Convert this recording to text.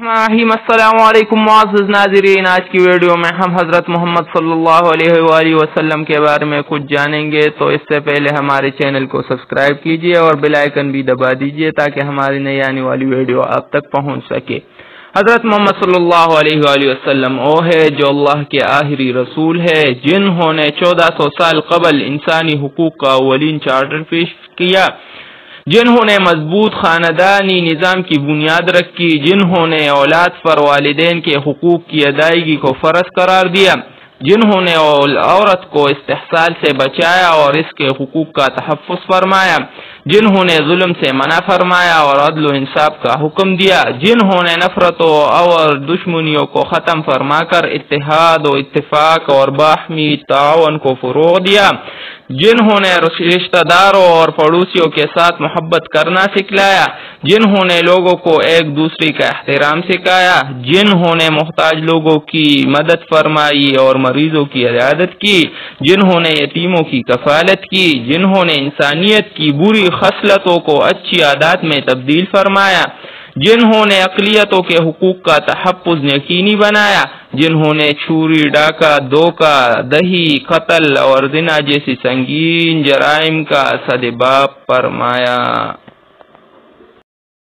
السلام علیکم معزز ناظرین، آج کی ویڈیو میں ہم حضرت محمد صلی اللہ علیہ وآلہ وسلم کے بارے میں کچھ جانیں گے، تو اس سے پہلے ہمارے چینل کو سبسکرائب کیجئے اور بیل آئیکن بھی دبا دیجئے تاکہ ہماری نئی آنے والی ویڈیو آپ تک پہنچ سکے۔ حضرت محمد صلی اللہ علیہ وآلہ وسلم وہ ہے جو اللہ کے آخری رسول ہے، جنہوں نے 1400 سال قبل انسانی حقوق کا اولین چارٹر پیش کیا، جنہوں نے مضبوط خاندانی نظام کی بنیاد رکھی، جنہوں نے اولاد پر والدین کے حقوق کی ادائیگی کو فرض قرار دیا، جنہوں نے عورت کو استحصال سے بچایا اور اس کے حقوق کا تحفظ فرمایا، جنہوں نے ظلم سے منع فرمایا اور عدل و انصاف کا حکم دیا، جنہوں نے نفرتوں اور دشمنیوں کو ختم فرما کر اتحاد و اتفاق اور باہمی تعاون کو فروغ دیا، جنہوں نے رشتہ داروں اور پڑوسیوں کے ساتھ محبت کرنا سکھلایا، جنہوں نے لوگوں کو ایک دوسرے کا احترام سکھایا، جنہوں نے محتاج لوگوں کی مدد فرمائی اور مریضوں کی عیادت کی، جنہوں نے یتیموں کی کفالت کی، جنہوں نے انسانیت کی بری خصلتوں کو اچھی عادات میں تبدیل فرمایا، جنہوں نے اقلیتوں کے حقوق کا تحفظ یقینی بنایا، جنہوں نے چوری، ڈاکہ، دھوکہ دہی، قتل اور زنا جیسی سنگین جرائم کا سدباب فرمایا۔